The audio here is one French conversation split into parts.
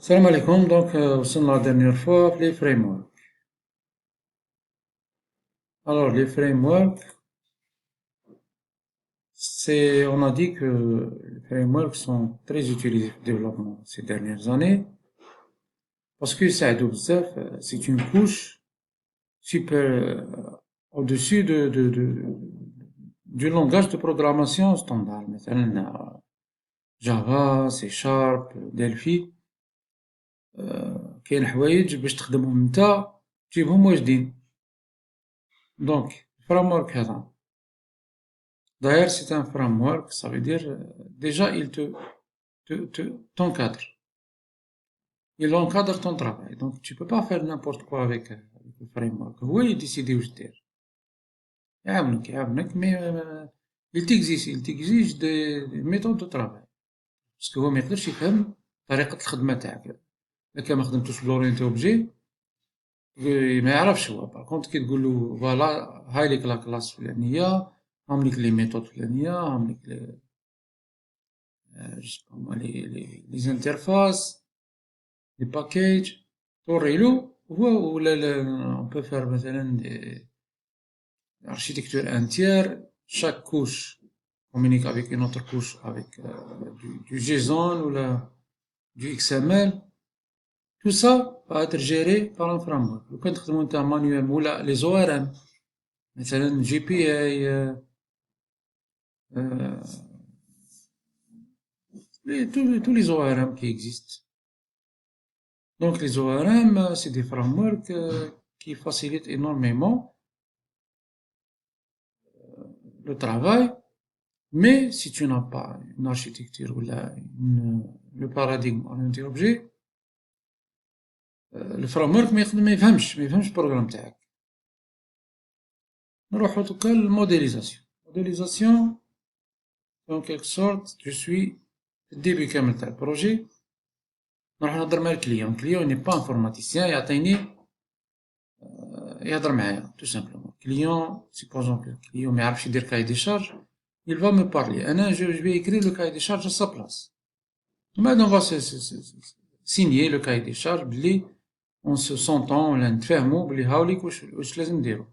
Salam alaikum, donc la dernière fois, les frameworks. Alors, les frameworks, on a dit que les frameworks sont très utilisés au développement ces dernières années, parce que ça aide بزاف, c'est une couche super au-dessus du langage de programmation standard, مثلا Java, C Sharp, Delphi, كاين حوايج باش تخدمهم نتا تجيبهم واجدين. دونك الفريمورك هذا d'ailleurs, c'est un framework, ça veut dire, déjà, t'encadre. Il encadre ton travail. Donc, tu peux pas faire n'importe quoi avec le framework. Oui, décider où je dire. يعاونك, mais il t'exige des méthodes de travail. Parce que هو ما يقدرش يفهم طريقة الخدمة تاعك. إلا كان ما خدمتوش بلورينتي اوبجي ما يعرفش هو. باغ كونت كي تقول له فوالا هاي ليك لا كلاس فلانية، هام ليك لي ميثود فلانية، هام ليك je sais pas moi, les interfaces, les packages, توريلو هو on peut faire مثلا des architecture entière, chaque couche communique avec une autre couche avec du JSON ou du XML, tout ça va être géré par un framework. لو كان تخدمو نتا manuellement ولا les ORM مثلا GPA tous les ORM qui existent. Donc les ORM, c'est des frameworks qui facilitent énormément le travail, mais si tu n'as pas une architecture ou le paradigme orienté objet, le framework ما يفهمش البروغرام تاعك. نروحو دوكا للموديليزاسيون. Modélisation, en quelque sorte, je suis في الديبي كامل تاع البروجي، نروح نهضر مع الكليون. الكليون ني با انفورماتيسيان، يعطيني يهضر معايا tout simplement. Client, supposons que le client ما يعرفش يدير cahier des charges, il va me parler. Je vais écrire le cahier des charges à sa place. Maintenant, on va signer le cahier des charges بلي on se s'entend ولا نتفاهموا بلي هاوليك واش لازم نديرو.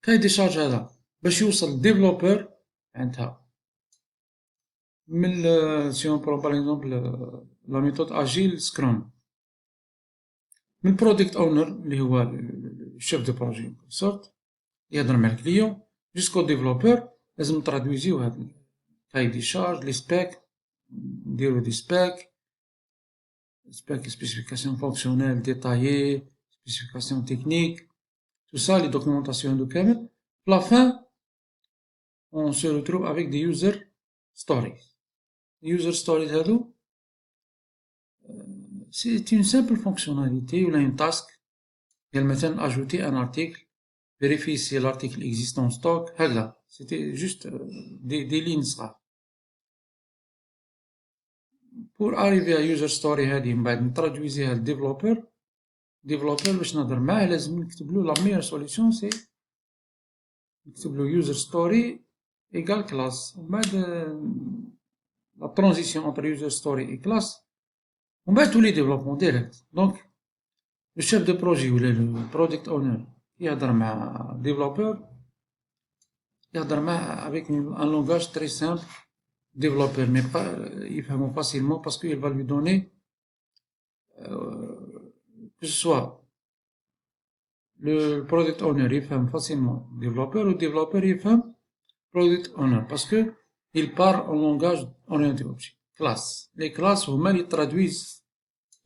cahier des charges هذا باش يوصل للديفلوبر عندها من si on prend par exemple la méthode agile Scrum, من البرودكت اونر اللي هو الشيف دو بروجي سورت يهضر مع الكليون جوسكو ديفلوبور، لازم نترادويزيو هاد الكاي دي شارج لي سبيك، نديرو دي سبيك spécification fonctionnelle détaillée, spécification technique, tout ça, les documentations de كامل. À la fin, on se retrouve avec des user stories. Les user stories هادو c'est une simple fonctionnalité ou une task. Elle مثلا ajouter un article, vérifier si l'article existe en stock, هكذا. C'était juste des lignes صغار. Pour arriver à user story هذه من بعد نترادويزيها للديفلوبر، الديفلوبر باش نهضر معاه لازم نكتبلو لا ميور سوليسيون سي نكتبلو user story égale classe، ومن بعد la transition entre user story et classe، ومن بعد تولي développement direct. Donc le chef de projet ولا le product owner يهضر مع développeur، يهضر معاه avec un langage très simple. Développeur mais pas يفهمه facilement parce qu'il va lui donner que ce soit le product owner يفهم facilement développeur ou développeur يفهم product owner parce que il parle en langage orienté objet. Classe, les classes هما اللي traduisent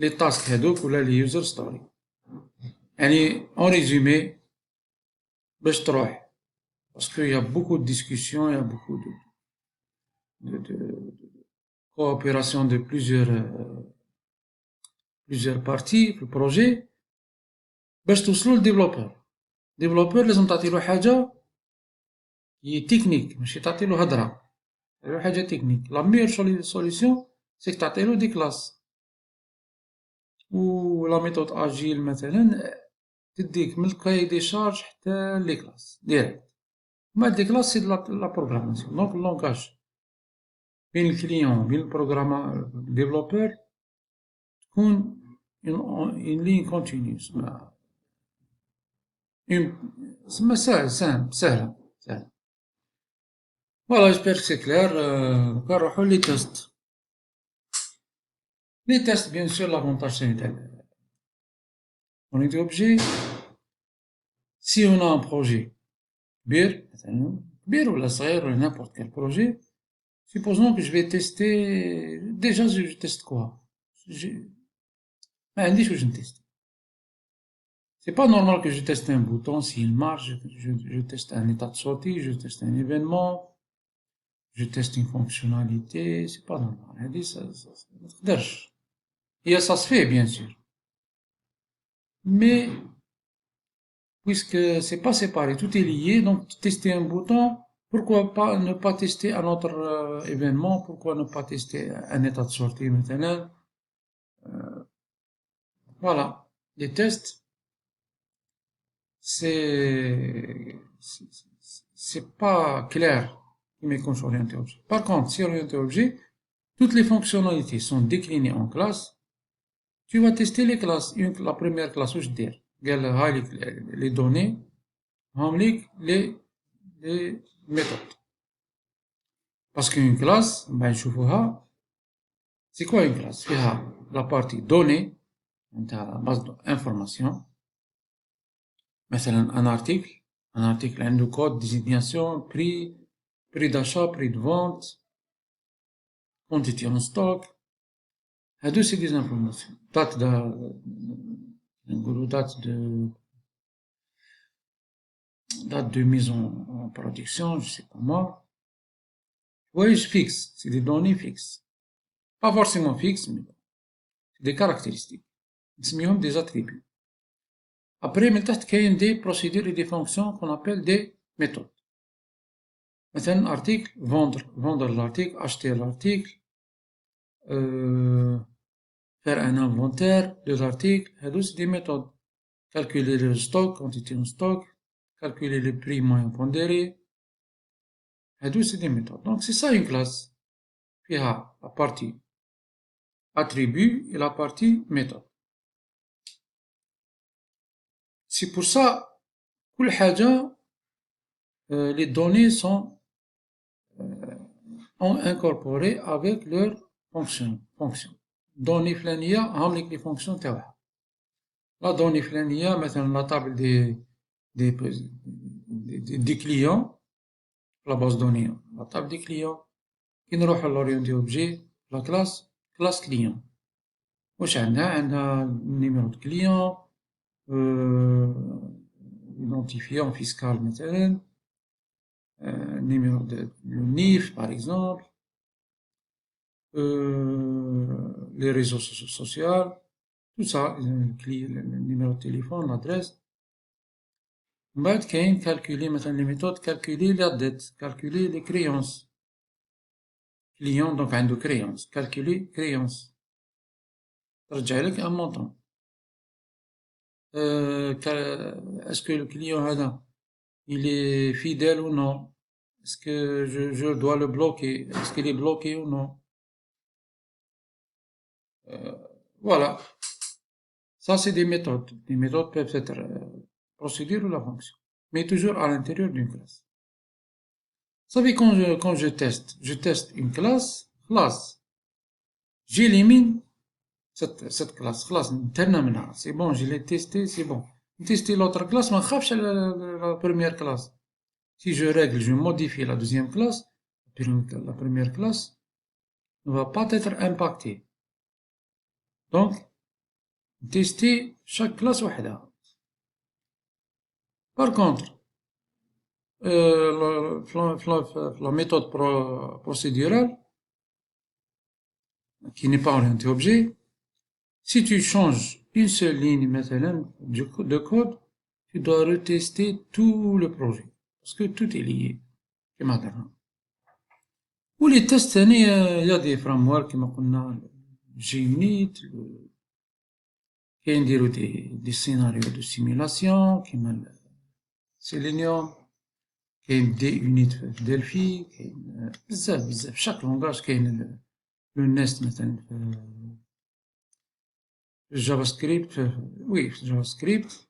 les tasks هذوك ولا les user story. يعني en résumé باش تروح parce qu'il y a beaucoup de discussions, il y a beaucoup de coopération de plusieurs parties في البروجي باش توصلوا للديفلوبر. الديفلوبر لازم تعطيلو حاجة هي تكنيك، ماشي تعطيلو هضرة، تعطيلو حاجة تكنيك. لا ميور سوليسيون سيك تعطيلو دي كلاس، و لا ميثود اجيل مثلا تديك من الكاي دي شارج حتى لي كلاس ديريكت. ما دي كلاس سي لا بروغراماسيون. دونك اللونغاج بين الكليون بين البروغرامور ديفلوبر تكون une ligne continue. سهلة. Voilà, j'espère que c'est clair. نروحو les tests. Les tests, bien sûr, l'avantage c'est on est obligé, si on a un projet كبير مثلا كبير ولا صغير ولا n'importe quel projet, supposons que je vais tester, déjà je teste quoi? ما عنديش واش نتيست. C'est pas normal que je teste un bouton, s'il marche, je teste un état de sortie, je teste un événement, je teste une fonctionnalité, c'est pas normal. Ça ما تقدرش. Et ça se fait, bien sûr. Mais, puisque c'est pas séparé, tout est lié, donc tester un bouton, pourquoi pas ne pas tester un autre événement, pourquoi ne pas tester un état de sortie maintenant. Voilà, les tests, c'est pas clair mais quand je suis orienté objet. Par contre, si orienté objet, toutes les fonctionnalités sont déclinées en classes. Tu vas tester les classes. La première classe, où je dis, les données, les méthodes. Parce qu'une classe, ben, je vois, c'est quoi une classe? C'est la partie données, la base d'information. مثلا un article a un code, désignation, prix d'achat, prix de vente, quantité en stock. هادو c'est des informations. Date de mise en production, je sais pas moi. Oui, fixe, c'est des données fixes. Pas forcément fixes, mais c'est des caractéristiques. C'est des attributs. Après, il y a des procédures et des fonctions qu'on appelle des méthodes. مثلا article, vendre l'article, acheter l'article, faire un inventaire des articles, c'est des méthodes. Calculer le stock, quantité en stock, calculer le prix moyen pondéré, c'est des méthodes. Donc c'est ça une classe. Puis il y a la partie attribut et la partie méthode. C'est pour ça كل حاجة les données sont incorporées avec leurs fonctions. Données فلانية عاملك les fonctions تاعها. La donnée فلانية مثلا la table des clients, la base donnée, la table des clients. كي نروح l'orienté objet, la classe client. واش عندها numéro de client, identifiant fiscal مثلا, numéro de NIF par exemple, les réseaux sociaux, tout ça, le numéro de téléphone, l'adresse. بعد كاين calculer مثلا les méthodes, calculer la dette, calculer les créances. Client donc عنده créance, calculer créance. ترجع لك un montant. Est-ce que le client هذا il est fidèle ou non? Est-ce que je dois le bloquer? Est-ce qu'il est bloqué ou non? Voilà. Ça, c'est des méthodes. Les méthodes peuvent être procédure ou la fonction. Mais toujours à l'intérieur d'une classe. Vous savez, quand je teste une classe, j'élimine cette classe. C'est bon, je l'ai testé, c'est bon. Tester l'autre classe, ma nkhafش la première classe. Si je règle, je modifie la deuxième classe, la première classe ne va pas être impactée. Donc, tester chaque classe وحدها. Par contre, la méthode procédurale, qui n'est pas orientée objet, si tu changes une seule ligne مثلا de code, tu dois retester tout le projet. Parce que tout est lié. كما قلنا. Ou les tests ثاني, il y a des frameworks كما قلنا JUnit, كاين نديرو des scénarios de simulation كيما Selenium, كاين DUnit في Delphi, كاين بزاف chaque langage كاين le nest مثلا Java Script, oui, Java Script,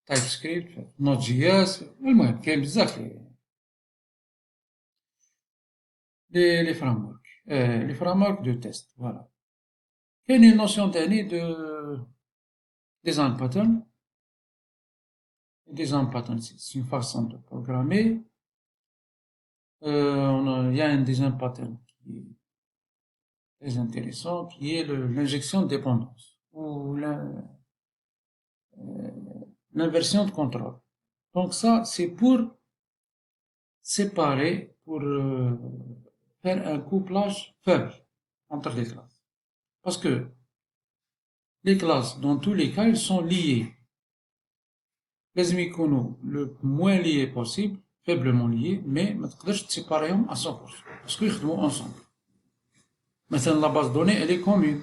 TypeScript, Node.js, المهم كاين بزاف les frameworks, les frameworks de test, voilà. كاين une notion تاني de design pattern. Design pattern, c'est une façon de programmer. Il y a un design pattern qui est très intéressant, qui est l'injection de dépendance ou l'inversion de contrôle. Donc ça, c'est pour séparer, pour faire un couplage faible entre les classes. Parce que les classes, dans tous les cas, ils sont liées. لازم يكونوا le moins liés possible, faiblement liés, mais ما تقدرش تسيباريهم à 100%, parce qu'ils يخدموا ensemble. مثلا la base de données, elle est commune.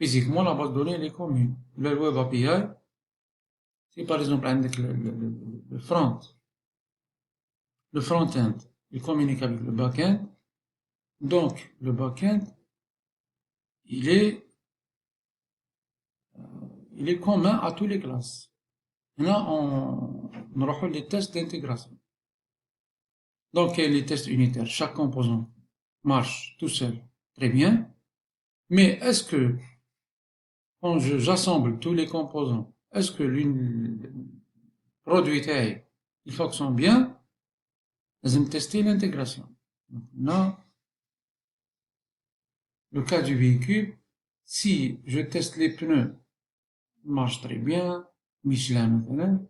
Physiquement, la base de données, elle est commune. Le web API, si par exemple عندك le front-end, il communique avec le back-end, donc le back-end, il est commun à toutes les classes. Là, on aura les tests d'intégration. Donc, les tests unitaires, chaque composant marche tout seul, très bien. Mais est-ce que, quand j'assemble tous les composants, est-ce que le produit il fonctionne bien? Je vais tester l'intégration. Là, le cas du véhicule, si je teste les pneus, ils marchent très bien, Michelin مثلا,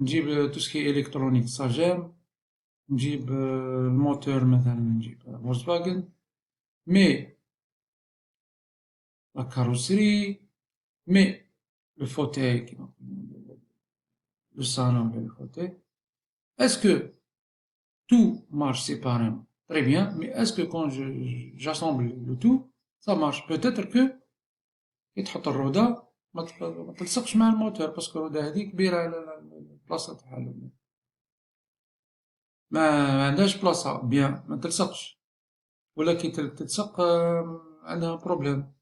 نجيب tout ce qui est électronique, ça j'aime, نجيب الموتور مثلا, نجيب Volkswagen, mais la carrosserie, mais le fauteuil, le salon, le fauteuil, est-ce que tout marche séparément? Très bien, mais est-ce que quand j'assemble le tout, ça marche? Peut-être que يتحط الرودة ما تلصقش مع الموتور, باسكو الرودة هذه كبيرة على البلاصة تاعها, ما عندهاش بلاصة بيان, ما تلصقش, ولا كي تلصق عندها بروبليم,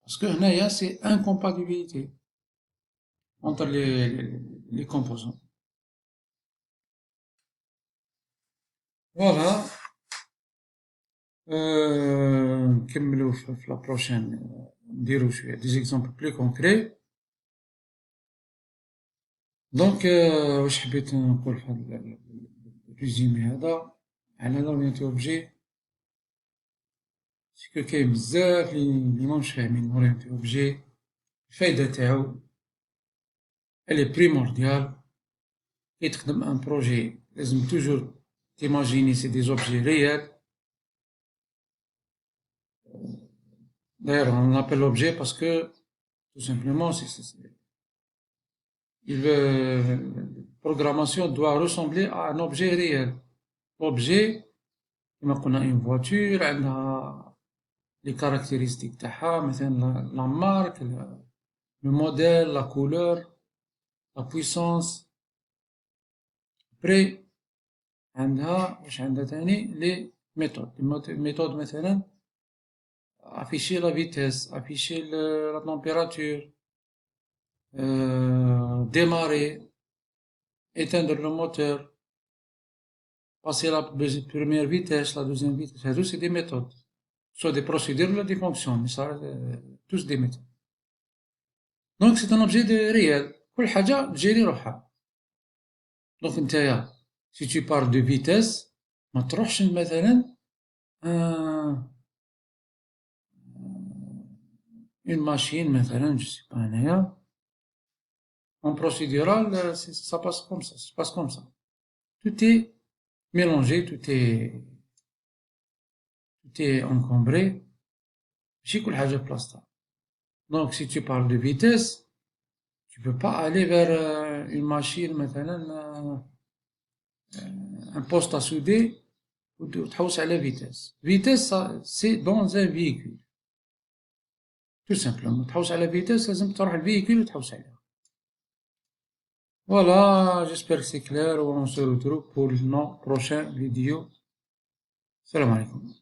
باسكو هنايا سي incompatibilité entre les composants. Voilà. نكملو في la prochaine, نديرو شوية des exemples plus concrets. دونك واش حبيت نقول في هذا الريزومي هذا على لورينتي اوبجي, سكو كاين بزاف لي ماهمش فاهمين لورينتي اوبجي. الفايدة تاعو elle est primordiale. كي تخدم ان بروجي لازم توجور تيماجيني سي دي اوبجي ريال. D'ailleurs, on l'appelle objet parce que, tout simplement, la programmation doit ressembler à un objet réel. L'objet, comme on a une voiture, elle a les caractéristiques تاعها, مثلا la marque, le modèle, la couleur, la puissance. Après, واش عندها تاني les méthodes مثلا afficher la vitesse, afficher la température, démarrer, éteindre le moteur, passer la première vitesse, la deuxième vitesse, tout c'est des méthodes, soit des procédures ou des fonctions, mais ça tous des méthodes. Donc c'est un objet de réel, كل حاجة تجري روحها. Donc نتايا si tu parles de vitesse, ما تروحش مثلا une machine مثلا, je sais pas هنايا, en procédural, ça passe comme ça, ça se passe comme ça. Tout est mélangé, tout est encombré, ماشي كل حاجة بلاصتها. Donc si tu parles de vitesse, tu peux pas aller vers une machine مثلا, un poste à souder, وتحوس على vitesse. Vitesse, c'est dans un véhicule. Tout simplement, تحوس على vitesse, لازم تروح الفيهيكول وتحوس عليها. Voilà, j'espère que c'est clair. On se retrouve pour nos prochaines vidéos. Salam alaikum.